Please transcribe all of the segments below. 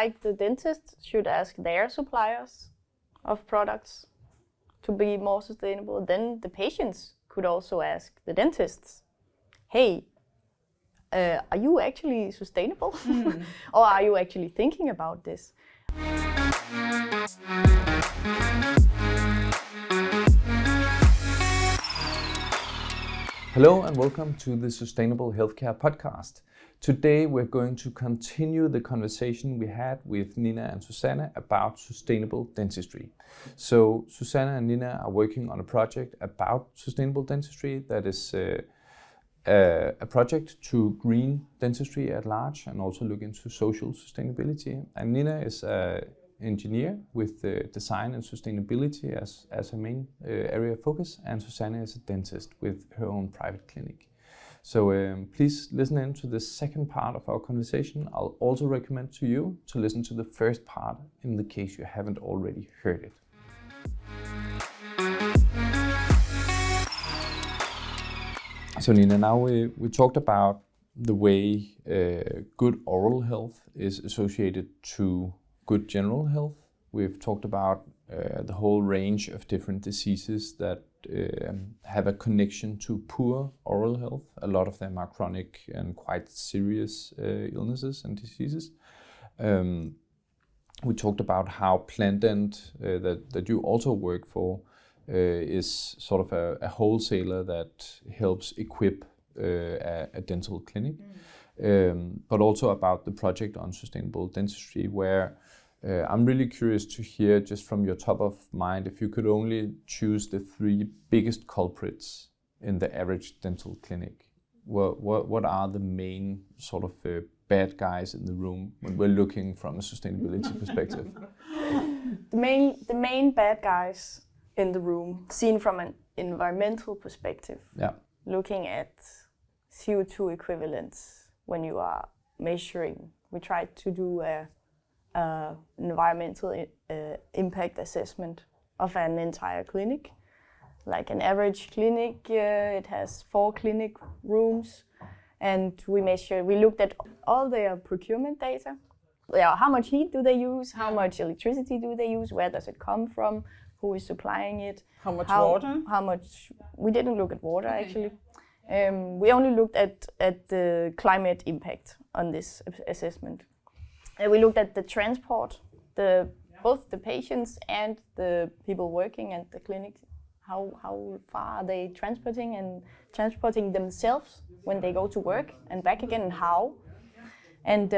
like the dentists should ask their suppliers of products to be more sustainable, then the patients could also ask the dentists, hey, are you actually sustainable? Or are you actually thinking about this? Hello and welcome to the Sustainable Healthcare Podcast. Today we're going to continue the conversation we had with Nina and Susanne about sustainable dentistry. So Susanne and Nina are working on a project about sustainable dentistry that is a project to green dentistry at large and also look into social sustainability. And Nina is an engineer with design and sustainability as a main area of focus, and Susanne is a dentist with her own private clinic. So please listen in to the second part of our conversation. I'll also recommend to you to listen to the first part in the case you haven't already heard it. So Nina, now we talked about the way good oral health is associated to good general health. We've talked about the whole range of different diseases that have a connection to poor oral health. A lot of them are chronic and quite serious illnesses and diseases. We talked about how PlantDent, that you also work for, is sort of a wholesaler that helps equip a dental clinic. But also about the project on sustainable dentistry, where I'm really curious to hear, just from your top of mind, if you could only choose the three biggest culprits in the average dental clinic. What are the main sort of bad guys in the room when we're looking from a sustainability perspective? The main bad guys in the room, seen from an environmental perspective, looking at CO2 equivalents when you are measuring. We tried to do an environmental impact assessment of an entire clinic. Like an average clinic, it has 4 clinic rooms, and we looked at all their procurement data. How much heat do they use? How much electricity do they use? Where does it come from? Who is supplying it? How much water? We didn't look at water, actually. We only looked at the climate impact on this assessment. We looked at the transport, both the patients and the people working at the clinic. How far are they transporting themselves when they go to work and back again, and how? And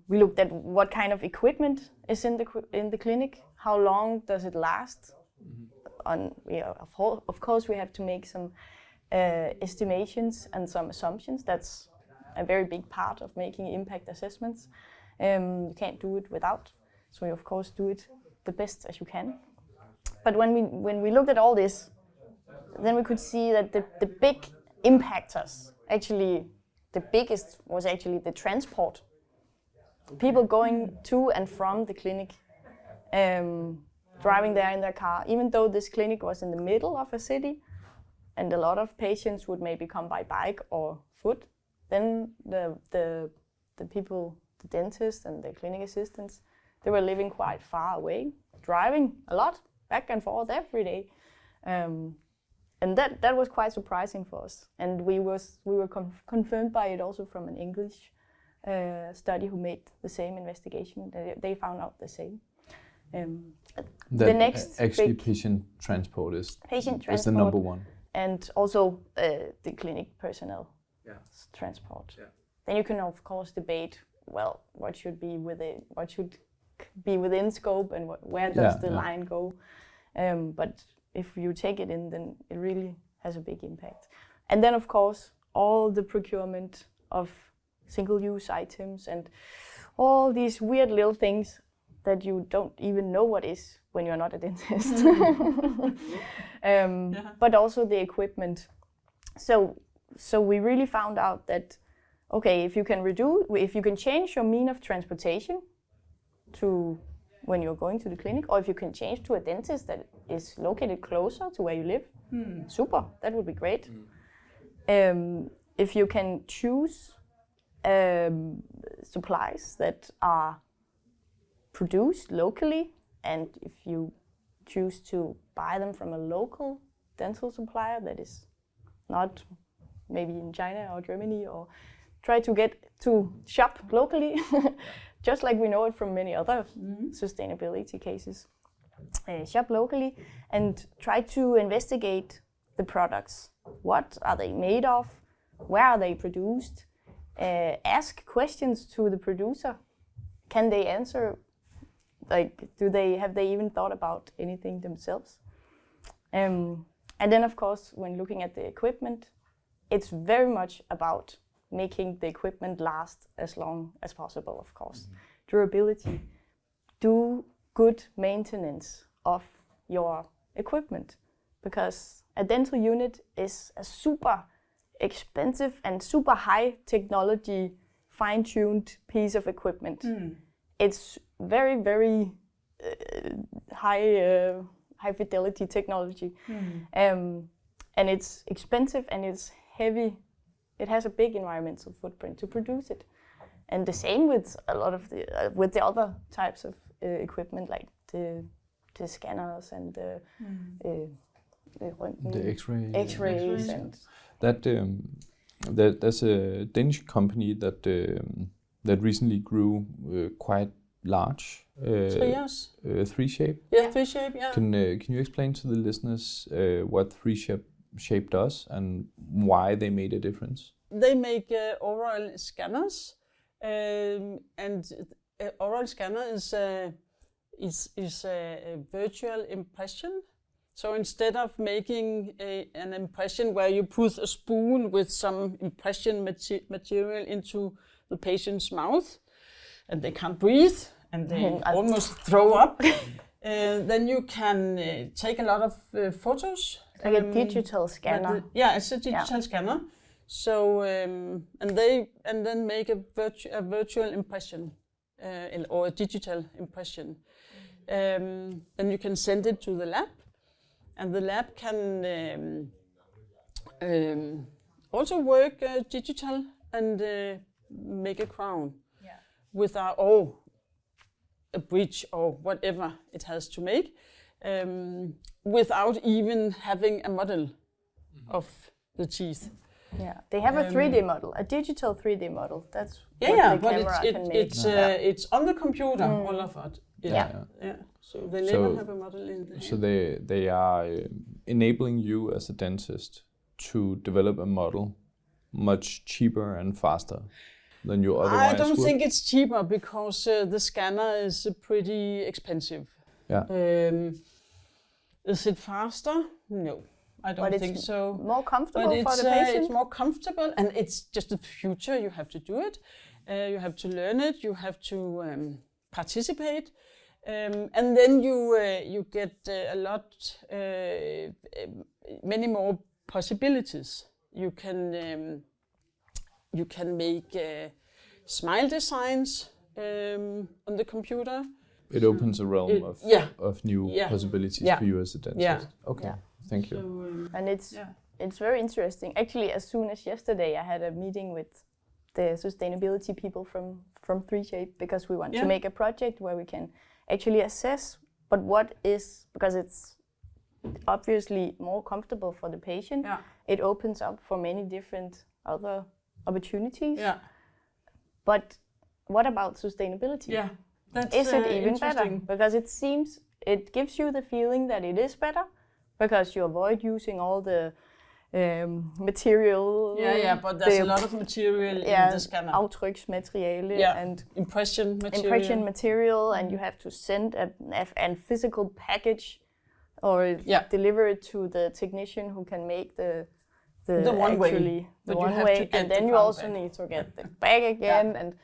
we looked at what kind of equipment is in the clinic. How long does it last? Of course, we have to make some estimations and some assumptions. That's a very big part of making impact assessments. You can't do it without, so you of course do it the best as you can. But when we looked at all this, then we could see that the big impactors, actually the biggest was actually the transport. People going to and from the clinic, driving there in their car, even though this clinic was in the middle of a city, and a lot of patients would maybe come by bike or foot, then the people, the dentists and the clinic assistants, they were living quite far away, driving a lot, back and forth every day. And that was quite surprising for us. And we were confirmed by it also from an English study who made the same investigation. They found out the same. The next actually patient transport is the number one. And also the clinic personnel transport. Yeah. Then you can of course debate, well, what should be within scope and where does the line go. But if you take it in, then it really has a big impact. And then of course all the procurement of single-use items and all these weird little things that you don't even know what is when you're not a dentist. But also the equipment. So we really found out that, okay, if you can change your mean of transportation to when you're going to the clinic, or if you can change to a dentist that is located closer to where you live, super, that would be great. If you can choose supplies that are produced locally, and if you choose to buy them from a local dental supplier that is not maybe in China or Germany, or try to get to shop locally, just like we know it from many other sustainability cases. Shop locally and try to investigate the products. What are they made of? Where are they produced? Ask questions to the producer. Can they answer? Like, have they even thought about anything themselves? And then, of course, when looking at the equipment, it's very much about making the equipment last as long as possible, of course. Durability. Do good maintenance of your equipment, because a dental unit is a super expensive and super high technology, fine-tuned piece of equipment. It's very, very high fidelity technology, and it's expensive and it's heavy. It has a big environmental footprint to produce it, and the same with a lot of the other types of equipment, like the scanners and the X-rays and that. There's a Danish company that recently grew quite large. 3 years. 3Shape. Yeah, 3Shape. Yeah. Can you explain to the listeners what 3Shape does and why they made a difference? They make oral scanners, and oral scanner is a virtual impression. So instead of making an impression where you put a spoon with some impression material into the patient's mouth, and they can't breathe, and they almost throw up, then you can take a lot of photos. Like a digital scanner. It's a digital scanner. So and then make a virtual impression or a digital impression. Then you can send it to the lab, and the lab can also work digital and make a crown without a bridge or whatever it has to make, without even having a model of the teeth. Yeah, they have a 3D model, a digital 3D model. That's what the camera can make. It's on the computer, all of it. Yeah. So they never have a model in the hand. So they are enabling you as a dentist to develop a model much cheaper and faster than you otherwise would? I don't think it's cheaper, because the scanner is pretty expensive. Yeah. Is it faster? No. I don't think so. More comfortable for the patient? It's more comfortable, and it's just the future. You have to do it. You have to learn it. You have to participate. And then you get a lot, many more possibilities. You can make smile designs on the computer. It opens a realm of new possibilities for you as a dentist. Yeah. Okay. Yeah. Thank you. So, and it's very interesting. Actually, as soon as yesterday, I had a meeting with the sustainability people from 3Shape, because we want to make a project where we can actually assess, but because it's obviously more comfortable for the patient. Yeah. It opens up for many different other opportunities. Yeah. But what about sustainability? Yeah. Is it even better? Because it gives you the feeling that it is better, because you avoid using all the material. But there's a lot of material in the scanner. Aftryksmateriale and impression material. And you have to send a physical package or deliver it to the technician who can make the one way. And then you also need to get the bag again.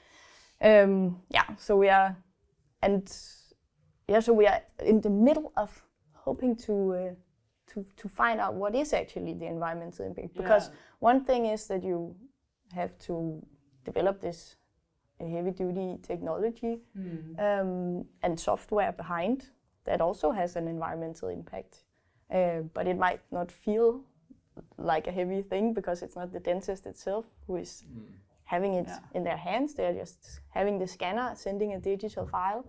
And so we are in the middle of hoping to find out what is actually the environmental impact. Because one thing is that you have to develop this heavy-duty technology and software behind that also has an environmental impact. But it might not feel like a heavy thing, because it's not the dentist itself who is having it in their hands. They're just having the scanner, sending a digital file.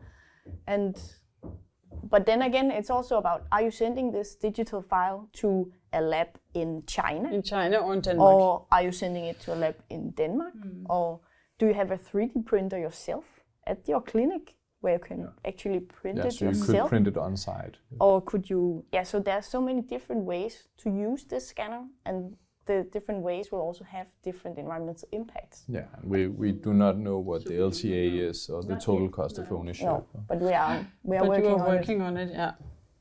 But then again, it's also about, are you sending this digital file to a lab in China? In China or in Denmark. Or are you sending it to a lab in Denmark? Or do you have a 3D printer yourself at your clinic where you can actually print it so yourself? you could print it on site. Or could you, so there are so many different ways to use this scanner, and the different ways will also have different environmental impacts. Yeah, and we do not know what the LCA is or the total cost of ownership. No, but we are but working on it. Yeah.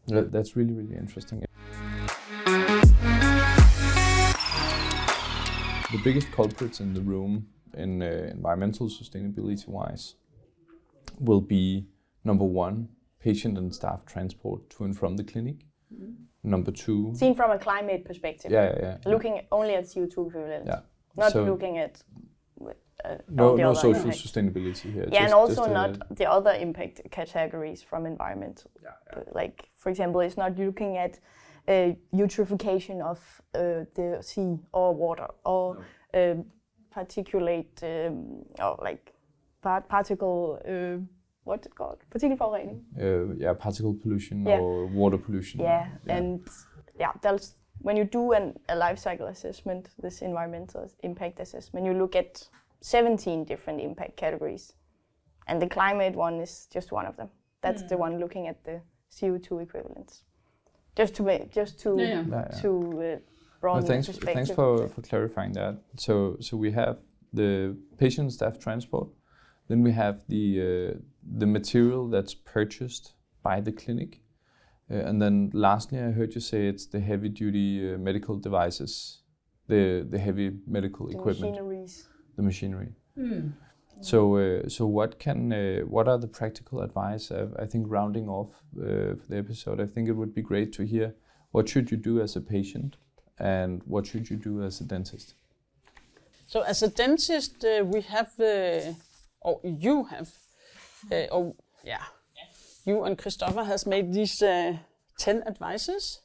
That's really, really interesting. The biggest culprits in the room in environmental sustainability-wise will be, number one, patient and staff transport to and from the clinic. Number two... Seen from a climate perspective. Looking only at CO2 equivalent. Yeah. Not looking at... no social sustainity here. Yeah, and also not the other impact categories from environmental. Like, for example, it's not looking at eutrophication of the sea or water, or particulate, or like particle... what's it called? Partikelforurening? Particle pollution or water pollution. And when you do a life cycle assessment, this environmental impact assessment, you look at 17 different impact categories. And the climate one is just one of them. That's the one looking at the CO2 equivalents. Just to broaden the perspective. Thanks for clarifying that. So we have the patient staff transport. Then we have the material that's purchased by the clinic. And then lastly, I heard you say it's the heavy-duty medical devices, the heavy medical equipment. The machinery. So what are the practical advice? I think rounding off for the episode, I think it would be great to hear what should you do as a patient and what should you do as a dentist? So as a dentist, we have... you and Christopher has made these 10 advices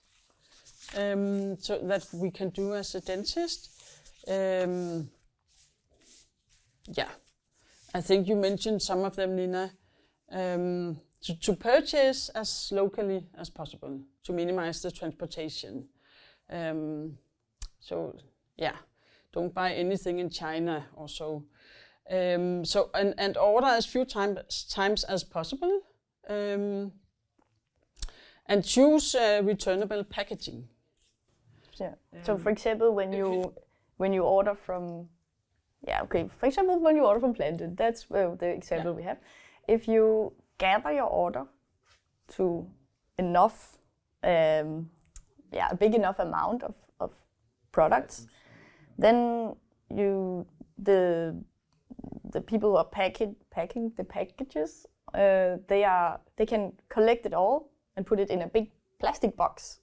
so that we can do as a dentist. I think you mentioned some of them, Nina. To purchase as locally as possible, to minimize the transportation. Don't buy anything in China or so. And order as few times as possible, and choose returnable packaging. So, for example, when you order from, for example, when you order from Planted, that's the example we have. If you gather your order to enough, a big enough amount of products, then the people who are packing the packages, they can collect it all and put it in a big plastic box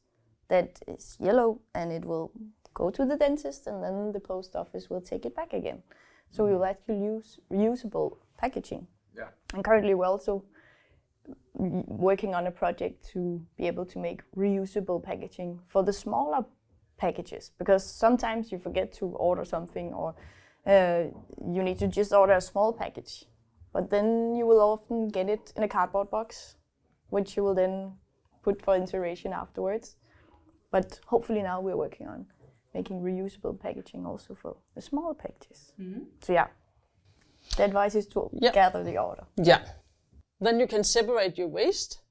that is yellow, and it will go to the dentist, and then the post office will take it back again. So we will actually use reusable packaging. And currently we're also working on a project to be able to make reusable packaging for the smaller packages, because sometimes you forget to order something, or you need to just order a small package, but then you will often get it in a cardboard box, which you will then put for incineration afterwards. But hopefully now we're working on making reusable packaging also for the smaller packages. So the advice is to gather the order. Then you can separate your waste.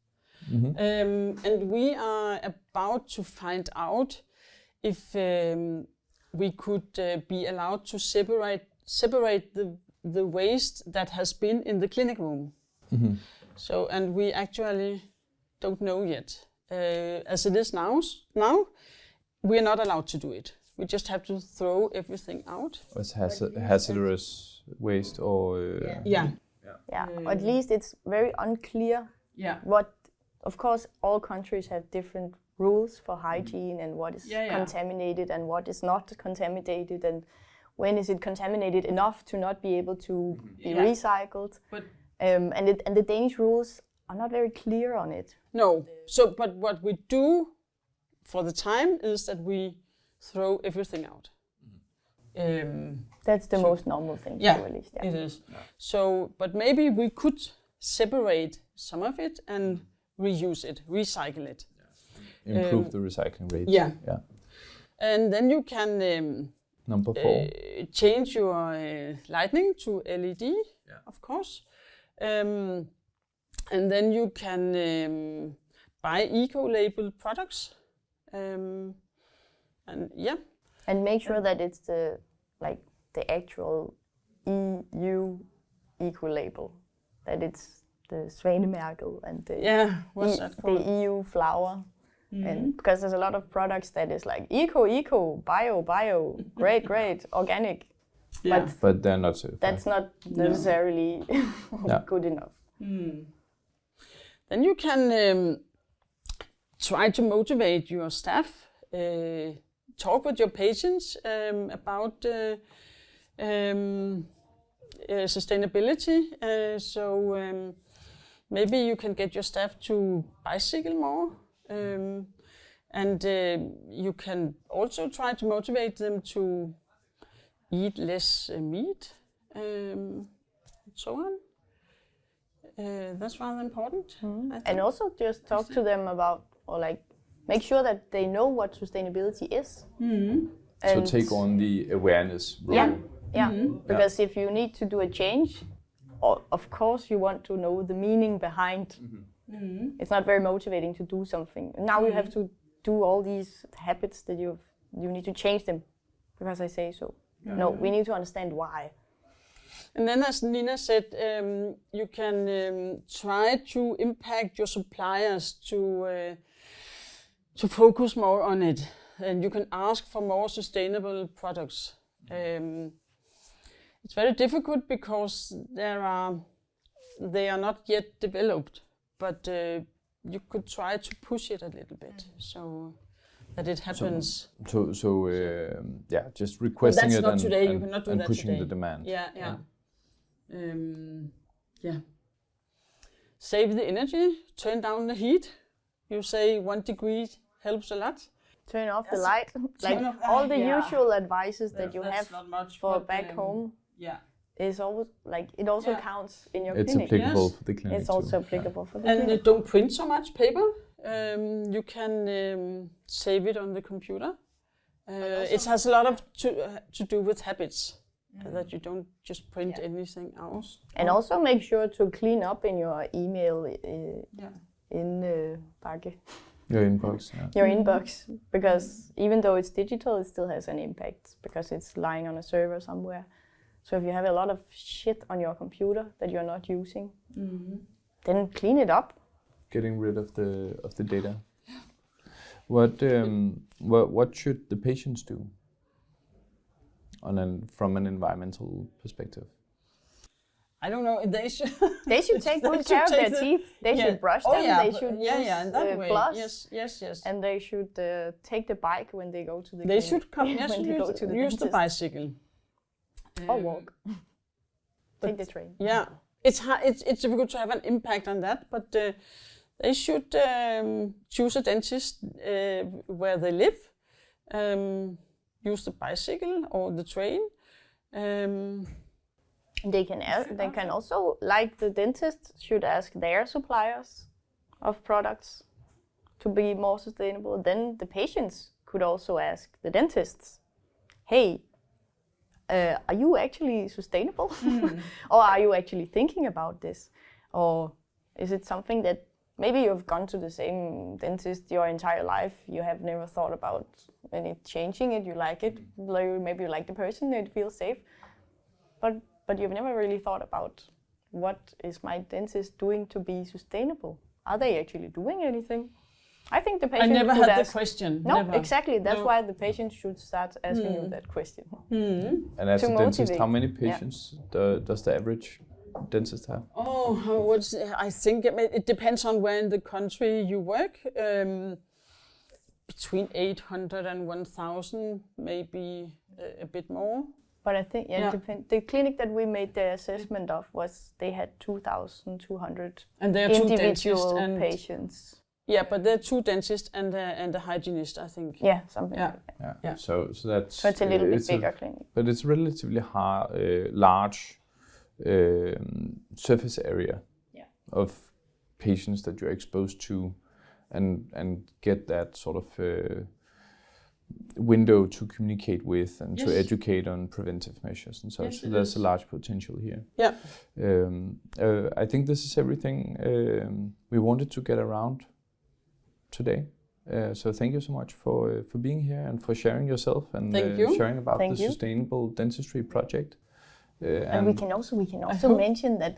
And we are about to find out if we could be allowed to separate the waste that has been in the clinic room. So, and we actually don't know yet. As it is now, we are not allowed to do it. We just have to throw everything out. It's hazardous waste, or at least it's very unclear what. Of course, all countries have different rules for hygiene and what is contaminated and what is not contaminated, and when is it contaminated enough to not be able to be recycled. But and the Danish rules are not very clear on it. No. So, but what we do for the time is that we throw everything out. That's the most normal thing to do, at least. It is. So, but maybe we could separate some of it and reuse it, recycle it. Improve the recycling rate. Yeah. And then you can Number 4. change your lighting to LED, of course. And then you can buy eco-labeled products. And make sure that it's the actual EU eco-label, that it's the Svanemærket and the what's that called? The EU flower. And because there's a lot of products that is like eco, bio, great, organic. But they're not certified. That's not necessarily good enough. Then you can try to motivate your staff, talk with your patients about sustainability. Maybe you can get your staff to bicycle more. And you can also try to motivate them to eat less meat, and so on. That's rather important. And also just talk to them about, or make sure that they know what sustainability is. So take on the awareness role. Because if you need to do a change, of course you want to know the meaning behind. It's not very motivating to do something. Now you have to do all these habits that you need to change them because I say so. No, we need to understand why. And then, as Nina said, you can try to impact your suppliers to focus more on it, and you can ask for more sustainable products. It's very difficult because they are not yet developed. But you could try to push it a little bit so that it happens. Just requesting it not today. You cannot do and that pushing today. the demand. Save the energy, turn down the heat. You say 1 degree helps a lot. Turn off the light, all the usual advices that you have for back home. Is always it also counts in your clinic. It's applicable for the clinic. It's also applicable for the clinic. And don't print so much paper. You can save it on the computer. It has a lot to do with habits, that you don't just print anything out. And also make sure to clean up in your email in Bakke. Your inbox. Your inbox, because even though it's digital, it still has an impact because it's lying on a server somewhere. So if you have a lot of shit on your computer that you're not using, then clean it up. Getting rid of the data. What should the patients do from an environmental perspective? I don't know. They should take good care of their teeth. They should brush them. They should use floss. Yes. And they should take the bike when they go to the. They should come. Yes, use the bicycle. Or walk. Take the train. Yeah, it's hard. It's difficult to have an impact on that, but they should choose a dentist where they live. Use the bicycle or the train. They can also, like the dentist, should ask their suppliers of products to be more sustainable. Then the patients could also ask the dentists, "Hey, are you actually sustainable? Or are you actually thinking about this? Or is it something that maybe you've gone to the same dentist your entire life, you have never thought about any changing it, you like it, maybe you like the person, it feels safe, but you've never really thought about what is my dentist doing to be sustainable? Are they actually doing anything?" I think the patient I never should had ask. the question. No, never. Exactly. That's why the patient should start asking you that question. And as a dentist, how many patients does the average dentist have? I think it depends on where in the country you work. Between 800 and 1,000, maybe a bit more. But I think the clinic that we made the assessment of they had 2,200 and there are individual patients. Yeah, but there are 2 dentists and a hygienist, I think. Yeah, something like that. Yeah. So that's... So it's a little bit bigger clinic. But it's relatively large surface area. of patients that you're exposed to, and get that sort of window to communicate with and to educate on preventive measures and such. Yes, so there's a large potential here. Yeah. I think this is everything we wanted to get around today. So thank you so much for being here and for sharing yourself and sharing about the Sustainable Dentistry project. And we can also mention that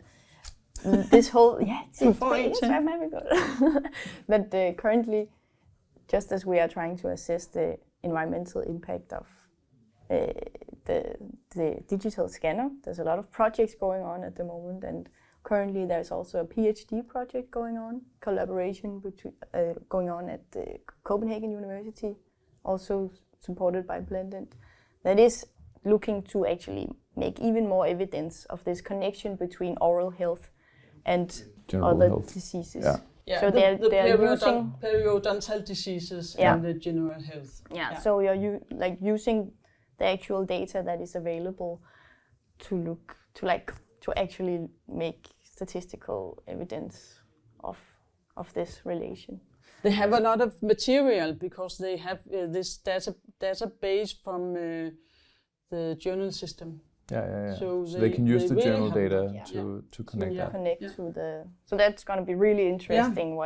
this whole but currently, just as we are trying to assess the environmental impact of the digital scanner, there's a lot of projects going on at the moment, and currently there's also a PhD project going on, collaboration between going on at the Copenhagen University, also supported by Blendent, that is looking to actually make even more evidence of this connection between oral health and general other health diseases. Yeah, so they're using periodontal diseases and the general health. So you're using the actual data that is available to actually make statistical evidence of this relation. They have a lot of material because they have this database from the journal system. So they can use the really journal data to connect that. To the. So that's going to be really interesting.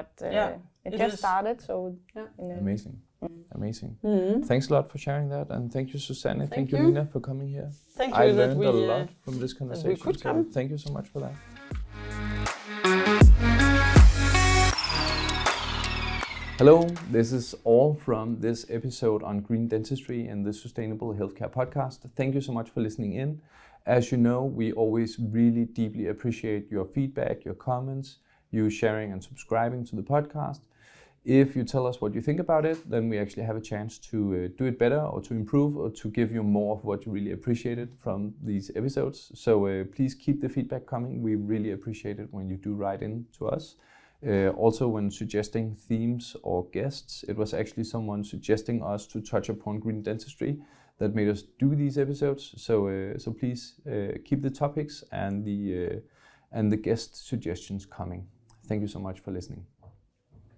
It just started. So amazing. Amazing. Mm-hmm. Thanks a lot for sharing that, and thank you, Susanne. Thank you, Nina, for coming here. Thank you. I learned a lot from this conversation. So thank you so much for that. Hello, this is all from this episode on green dentistry and the Sustainable Healthcare podcast. Thank you so much for listening in. As you know, we always really deeply appreciate your feedback, your comments, you sharing and subscribing to the podcast. If you tell us what you think about it, then we actually have a chance to do it better or to improve or to give you more of what you really appreciated from these episodes. So please keep the feedback coming. We really appreciate it when you do write in to us. Also, when suggesting themes or guests, it was actually someone suggesting us to touch upon green dentistry that made us do these episodes. So please keep the topics and the guest suggestions coming. Thank you so much for listening.